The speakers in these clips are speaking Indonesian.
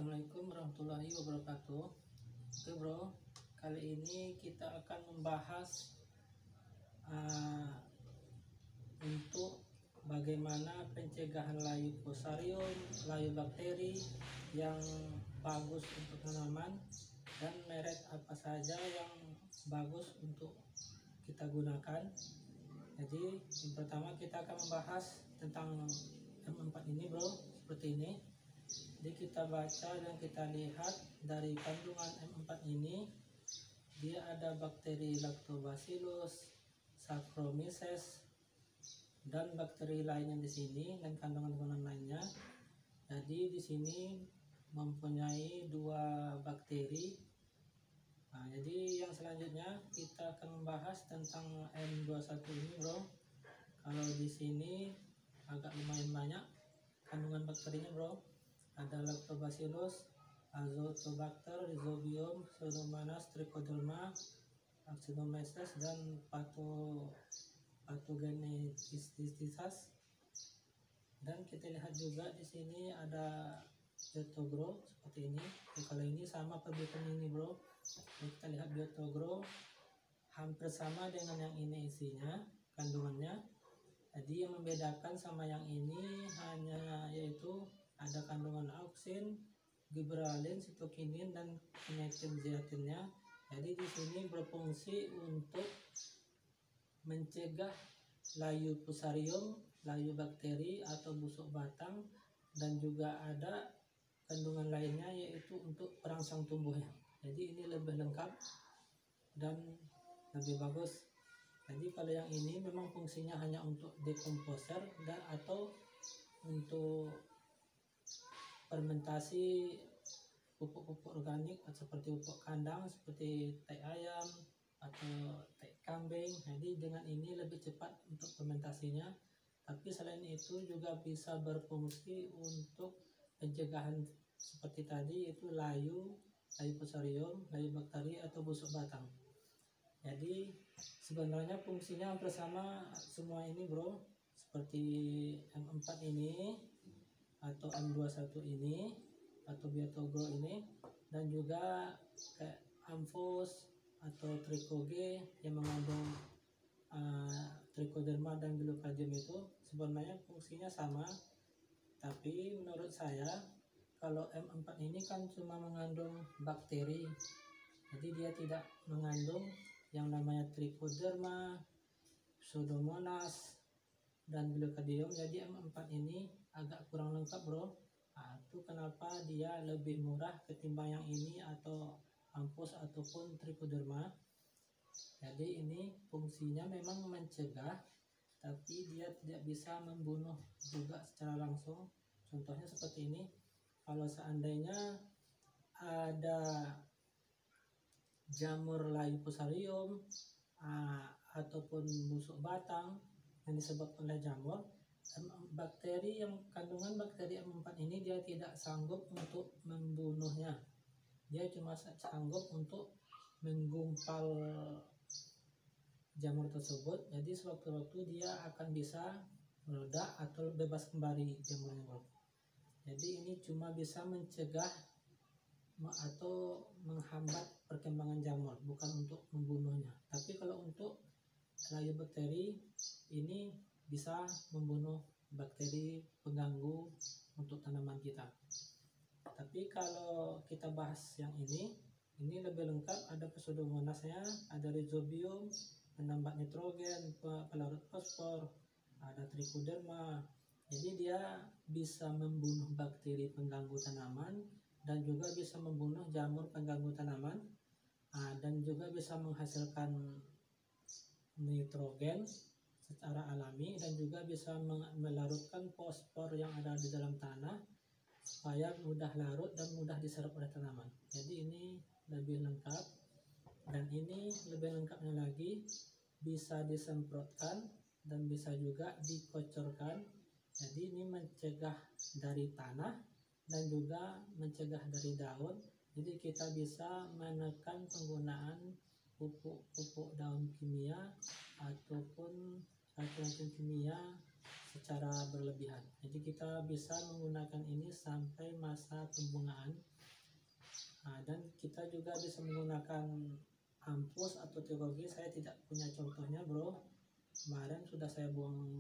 Assalamualaikum warahmatullahi wabarakatuh. Oke bro, kali ini kita akan membahas untuk bagaimana pencegahan layu fusarium, layu bakteri yang bagus untuk tanaman, dan merek apa saja yang bagus untuk kita gunakan. Jadi yang pertama kita akan membahas tentang M4 ini bro, seperti ini. Jadi kita baca dan kita lihat dari kandungan M4 ini, dia ada bakteri Lactobacillus, Saccharomyces, dan bakteri lainnya di sini dan kandungan-kandungan lainnya. Jadi di sini mempunyai 2 bakteri. Nah, jadi yang selanjutnya kita akan membahas tentang M21 ini bro. Kalau di sini agak lumayan banyak kandungan bakterinya bro. Ada Lactobacillus, Azotobacter, Rhizobium, Pseudomonas, Trichoderma, Actinomyces, dan Pathogenesis. Dan kita lihat juga di sini ada Biotogro seperti ini. Kalau ini sama perbedaannya ini bro. Kita lihat Biotogro hampir sama dengan yang ini isinya, kandungannya. Jadi yang membedakan sama yang ini hanya yaitu ada kandungan auksin, gibberellin, sitokinin, dan kinetin zeatinnya. Jadi di sini berfungsi untuk mencegah layu fusarium, layu bakteri atau busuk batang, dan juga ada kandungan lainnya yaitu untuk perangsang tumbuhnya. Jadi ini lebih lengkap dan lebih bagus. Jadi kalau yang ini memang fungsinya hanya untuk dekomposer dan atau untuk fermentasi pupuk-pupuk organik seperti pupuk kandang, seperti tai ayam atau tai kambing. Jadi dengan ini lebih cepat untuk fermentasinya. Tapi selain itu juga bisa berfungsi untuk pencegahan seperti tadi, itu layu fusarium, layu bakteri atau busuk batang. Jadi sebenarnya fungsinya hampir sama semua ini bro, seperti M4 ini atau M21 ini atau Biotogro ini, dan juga kayak Amphos atau Trichoge yang mengandung Trichoderma dan Glucadium itu sebenarnya fungsinya sama. Tapi menurut saya kalau M4 ini kan cuma mengandung bakteri, jadi dia tidak mengandung yang namanya Trichoderma, Pseudomonas, dan Glucadium. Jadi M4 ini agak kurang lengkap bro. Nah, itu kenapa dia lebih murah ketimbang yang ini atau Amphos ataupun Trichoderma. Jadi ini fungsinya memang mencegah, tapi dia tidak bisa membunuh juga secara langsung. Contohnya seperti ini, kalau seandainya ada jamur layu fusarium ataupun busuk batang yang disebabkan oleh jamur, bakteri yang kandungan bakteri M4 ini dia tidak sanggup untuk membunuhnya. Dia cuma sanggup untuk menggumpal jamur tersebut. Jadi sewaktu-waktu dia akan bisa meledak atau bebas kembali jamurnya bro. Jadi ini cuma bisa mencegah atau menghambat perkembangan jamur, bukan untuk membunuhnya. Tapi kalau untuk layu bakteri ini bisa membunuh bakteri pengganggu untuk tanaman kita. Tapi kalau kita bahas yang ini lebih lengkap. Ada Pseudomonasnya, ada Rhizobium, penambat nitrogen, pelarut fosfor, ada Trichoderma. Jadi dia bisa membunuh bakteri pengganggu tanaman dan juga bisa membunuh jamur pengganggu tanaman, dan juga bisa menghasilkan nitrogen secara alami, dan juga bisa melarutkan fosfor yang ada di dalam tanah supaya mudah larut dan mudah diserap oleh tanaman. Jadi ini lebih lengkap, dan ini lebih lengkapnya lagi bisa disemprotkan dan bisa juga dikocorkan. Jadi ini mencegah dari tanah dan juga mencegah dari daun. Jadi kita bisa menekan penggunaan pupuk daun kimia ataupun racun kimia secara berlebihan. Jadi kita bisa menggunakan ini sampai masa pembungaan. Nah, dan kita juga bisa menggunakan ampus atau tricoge. Saya tidak punya contohnya bro, kemarin sudah saya buang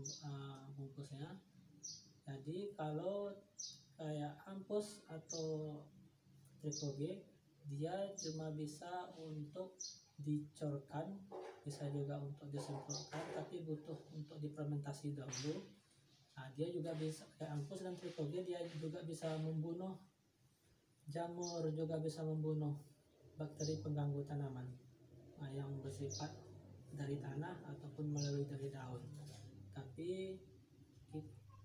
bungkusnya. Jadi kalau kayak ampus atau tricoge, dia cuma bisa untuk dicorkan, bisa juga untuk disemprotkan, tapi butuh untuk difermentasi dahulu. Nah, dia juga bisa kayak ampus dan tricoge, dia juga bisa membunuh jamur, juga bisa membunuh bakteri pengganggu tanaman yang bersifat dari tanah ataupun melalui dari daun. Tapi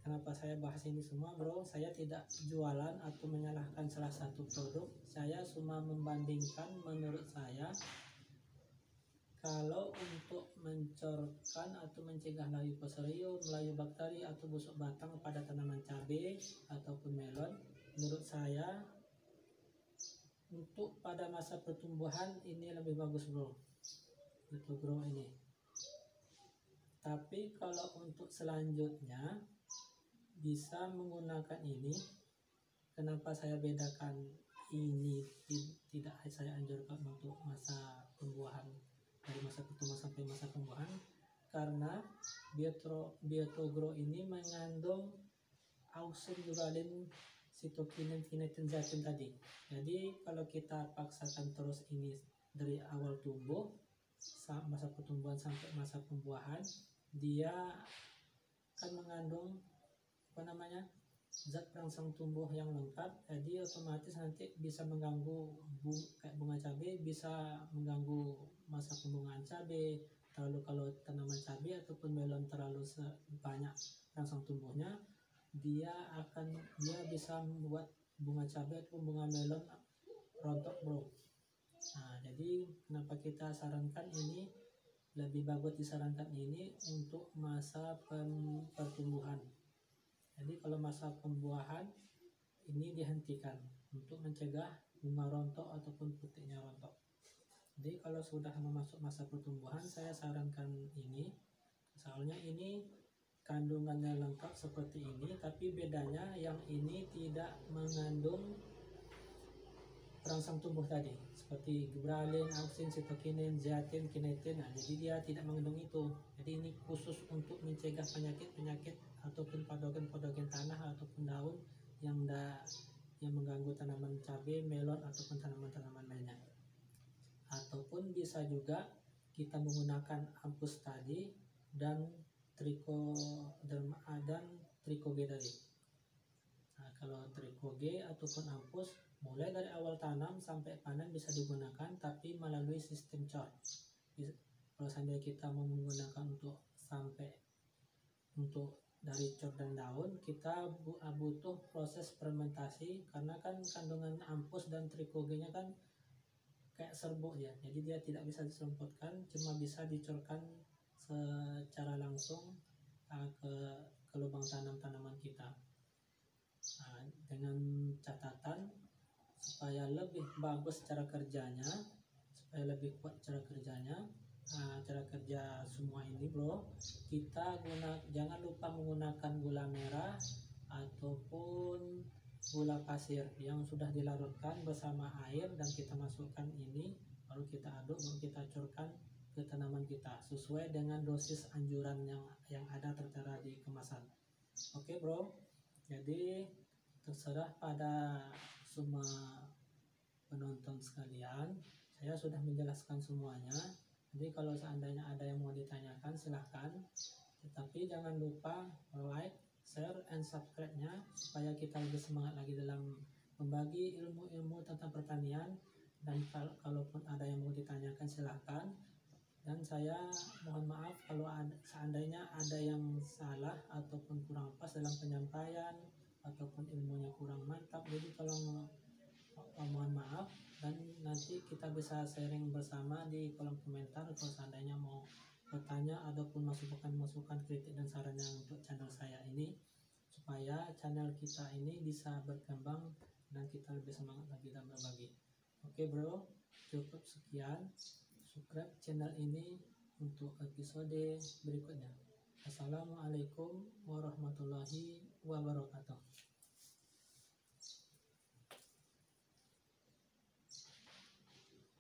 kenapa saya bahas ini semua bro, saya tidak jualan atau menyalahkan salah satu produk, saya cuma membandingkan menurut saya kalau untuk mencorkan atau mencegah layu fusarium, layu bakteri atau busuk batang pada tanaman cabai ataupun melon, menurut saya untuk pada masa pertumbuhan ini lebih bagus bro, itu bro ini. Tapi kalau untuk selanjutnya bisa menggunakan ini. Kenapa saya bedakan ini tidak saya anjurkan untuk masa pembuahan, dari masa pertumbuhan sampai masa pembuahan, karena Biotogro ini mengandung auxin-glualin, sitokinin, kinetin, zeatin tadi. Jadi kalau kita paksakan terus ini dari awal tumbuh masa pertumbuhan sampai masa pembuahan, dia akan mengandung zat perangsang tumbuh yang lengkap. Jadi otomatis nanti bisa mengganggu kayak bunga cabai, bisa mengganggu masa pembungaan cabai. Lalu kalau tanaman cabai ataupun melon terlalu banyak perangsang tumbuhnya, dia bisa membuat bunga cabai atau bunga melon rontok bro. Nah, jadi kenapa kita sarankan ini, lebih bagus disarankan ini untuk masa pertumbuhan. Jadi kalau masa pembuahan ini dihentikan untuk mencegah bunga rontok ataupun putiknya rontok. Jadi kalau sudah masuk masa pertumbuhan, saya sarankan ini, soalnya ini kandungannya lengkap seperti ini, tapi bedanya yang ini tidak mengandung perangsang tumbuh tadi seperti glualin, auxin, sitokinin, zeatin, kinetin. Nah, jadi dia tidak mengandung itu. Jadi ini khusus untuk mencegah penyakit-penyakit ataupun patogen-patogen tanah ataupun daun yang mengganggu tanaman cabai, melon ataupun tanaman-tanaman lainnya. Ataupun bisa juga kita menggunakan ampus tadi dan tricoge tadi. Nah, kalau tricoge ataupun ampus mulai dari awal tanam sampai panen bisa digunakan, tapi melalui sistem cor. Kalau seandainya kita mau menggunakan untuk dari cor dan daun, kita butuh proses fermentasi, karena kan kandungan ampus dan tricogenya kan kayak serbuk ya, jadi dia tidak bisa disemprotkan, cuma bisa dicorkan secara langsung ke lubang tanam-tanaman kita. Nah, dengan catatan supaya lebih bagus cara kerjanya, supaya lebih kuat cara kerjanya, cara kerja semua ini bro, kita jangan lupa menggunakan gula merah ataupun gula pasir yang sudah dilarutkan bersama air, dan kita masukkan ini, baru kita aduk, baru kita curkan ke tanaman kita sesuai dengan dosis anjuran yang ada tertera di kemasan. Oke bro, jadi terserah pada semua penonton sekalian, saya sudah menjelaskan semuanya. Jadi kalau seandainya ada yang mau ditanyakan silahkan, tetapi jangan lupa like, share, and subscribe-nya supaya kita lebih semangat lagi dalam membagi ilmu-ilmu tentang pertanian. Dan kalaupun ada yang mau ditanyakan silahkan, dan saya mohon maaf kalau seandainya ada yang salah ataupun kurang pas dalam penyampaian ataupun ilmunya kurang mantap, jadi tolong mohon maaf, dan nanti kita bisa sharing bersama di kolom komentar kalau seandainya mau bertanya ataupun masukan kritik dan sarannya untuk channel saya ini, supaya channel kita ini bisa berkembang dan kita lebih semangat lagi dalam berbagi. Oke bro, cukup sekian, subscribe channel ini untuk episode berikutnya. Assalamualaikum warahmatullahi wabarakatuh.